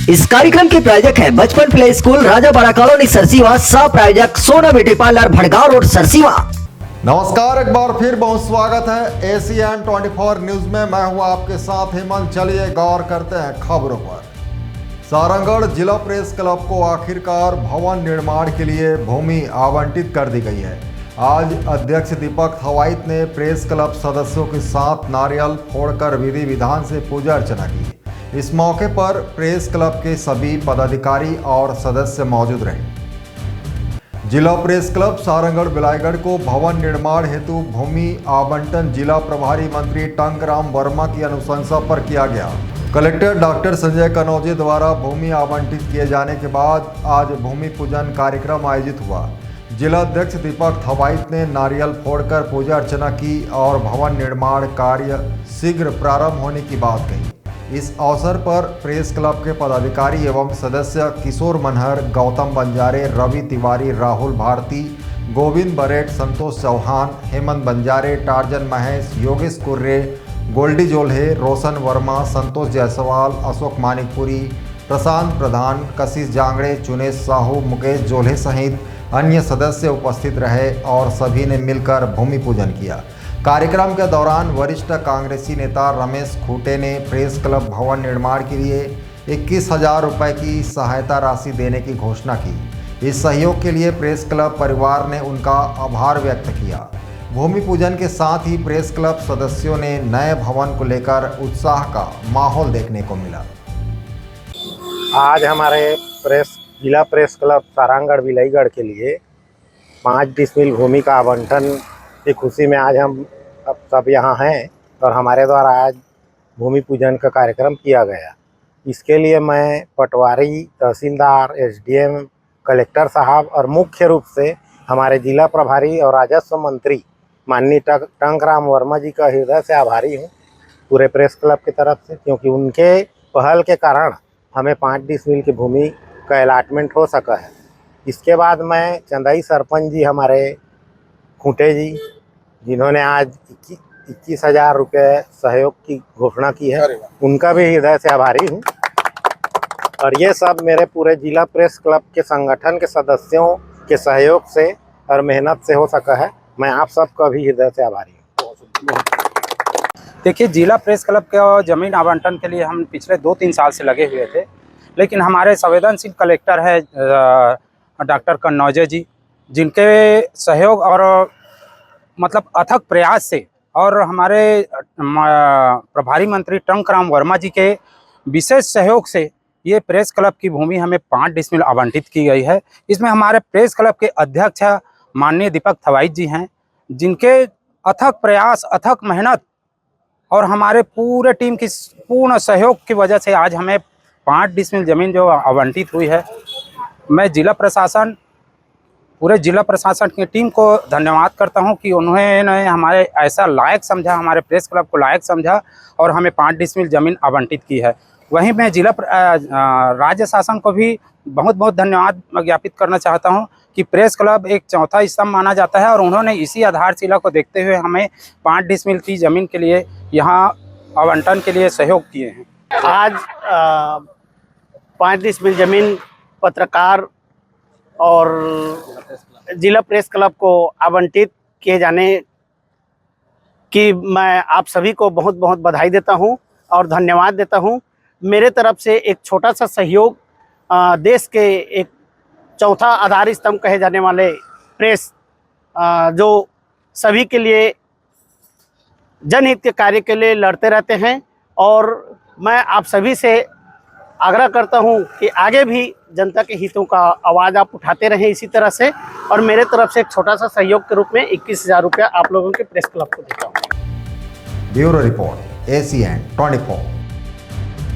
इस कार्यक्रम के प्रायोजक हैं बचपन प्ले स्कूल राजा बारा कॉलोनी सरसीवा, सह प्रायोजक सोना beauty parlour Bhadgaon road Sarsiwa. नमस्कार, एक बार फिर बहुत स्वागत है ACN 24 न्यूज में। मैं हूं आपके साथ हेमंत। चलिए गौर करते हैं खबरों पर। सारंगढ़ जिला प्रेस क्लब को आखिरकार भवन निर्माण के लिए भूमि आवंटित कर दी गई है। आज अध्यक्ष दीपक थवाइत ने प्रेस क्लब सदस्यों के साथ नारियल फोड़कर विधि विधान से पूजा अर्चना की। इस मौके पर प्रेस क्लब के सभी पदाधिकारी और सदस्य मौजूद रहे। जिला प्रेस क्लब सारंगढ़ बिलाईगढ़ को भवन निर्माण हेतु भूमि आवंटन जिला प्रभारी मंत्री टंकराम वर्मा की अनुशंसा पर किया गया। कलेक्टर डॉक्टर संजय कनौजे द्वारा भूमि आवंटित किए जाने के बाद आज भूमि पूजन कार्यक्रम आयोजित हुआ। जिलाध्यक्ष दीपक थवाइत ने नारियल फोड़कर पूजा अर्चना की और भवन निर्माण कार्य शीघ्र प्रारंभ होने की बात कही। इस अवसर पर प्रेस क्लब के पदाधिकारी एवं सदस्य किशोर मनहर, गौतम बंजारे, रवि तिवारी, राहुल भारती, गोविंद बरेट, संतोष चौहान, हेमंत बंजारे, टार्जन महेश, योगेश कुर्रे, गोल्डी जोल्हे, रोशन वर्मा, संतोष जायसवाल, अशोक मानिकपुरी, प्रशांत प्रधान, कशिश जांगड़े, चुनेश साहू, मुकेश जोल्हे सहित अन्य सदस्य उपस्थित रहे और सभी ने मिलकर भूमि पूजन किया। कार्यक्रम के दौरान वरिष्ठ कांग्रेसी नेता रमेश खूटे ने प्रेस क्लब भवन निर्माण के लिए 21,000 रुपये की सहायता राशि देने की घोषणा की। इस सहयोग के लिए प्रेस क्लब परिवार ने उनका आभार व्यक्त किया। भूमि पूजन के साथ ही प्रेस क्लब सदस्यों ने नए भवन को लेकर उत्साह का माहौल देखने को मिला। आज हमारे जिला प्रेस क्लब सारंगढ़ बिलाईगढ़ के लिए 5 डिसमिल भूमि का आवंटन की खुशी में आज हम अब सब यहाँ हैं और हमारे द्वारा आज भूमि पूजन का कार्यक्रम किया गया। इसके लिए मैं पटवारी, तहसीलदार, SDM, कलेक्टर साहब और मुख्य रूप से हमारे जिला प्रभारी और राजस्व मंत्री माननीय टंकराम वर्मा जी का हृदय से आभारी हूँ पूरे प्रेस क्लब की तरफ से, क्योंकि उनके पहल के कारण हमें 5 डिसमिल की भूमि का अलॉटमेंट हो सका है। इसके बाद मैं चंदई सरपंच जी हमारे खूंटे जी, जिन्होंने आज 21,000 रुपये सहयोग की घोषणा की है, उनका भी हृदय से आभारी हूँ। और ये सब मेरे पूरे जिला प्रेस क्लब के संगठन के सदस्यों के सहयोग से और मेहनत से हो सका है। मैं आप सबका भी हृदय से आभारी हूँ। देखिए, जिला प्रेस क्लब के ज़मीन आवंटन के लिए हम पिछले 2-3 साल से लगे हुए थे, लेकिन हमारे संवेदनशील कलेक्टर है डॉक्टर कन्नौजे जी, जिनके सहयोग और मतलब अथक प्रयास से और हमारे प्रभारी मंत्री टंकराम वर्मा जी के विशेष सहयोग से ये प्रेस क्लब की भूमि हमें 5 डिसमिल आवंटित की गई है। इसमें हमारे प्रेस क्लब के अध्यक्ष माननीय दीपक थवाइत जी हैं, जिनके अथक प्रयास, अथक मेहनत और हमारे पूरे टीम की पूर्ण सहयोग की वजह से आज हमें 5 डिसमिल ज़मीन जो आवंटित हुई है। मैं पूरे जिला प्रशासन की टीम को धन्यवाद करता हूं कि उन्होंने हमारे ऐसा लायक समझा, हमारे प्रेस क्लब को लायक समझा और हमें 5 डिसमिल ज़मीन आवंटित की है। वहीं मैं राज्य शासन को भी बहुत बहुत धन्यवाद ज्ञापित करना चाहता हूं कि प्रेस क्लब एक चौथा स्तंभ माना जाता है और उन्होंने इसी आधारशिला को देखते हुए हमें 5 डिसमिल की ज़मीन के लिए यहाँ आवंटन के लिए सहयोग किए हैं। आज 5 डिसमिल ज़मीन पत्रकार और जिला प्रेस क्लब को आवंटित किए जाने की मैं आप सभी को बहुत बहुत बधाई देता हूं और धन्यवाद देता हूं। मेरे तरफ से एक छोटा सा सहयोग देश के एक चौथा आधार स्तंभ कहे जाने वाले प्रेस, जो सभी के लिए जनहित के कार्य के लिए लड़ते रहते हैं, और मैं आप सभी से आग्रह करता हूं कि आगे भी जनता के हितों का आवाज़ आप उठाते रहें इसी तरह से, और मेरे तरफ से एक छोटा सा सहयोग के रूप में 21,000 रुपया आप लोगों के प्रेस क्लब को देता हूँ। Bureau report ACN 24।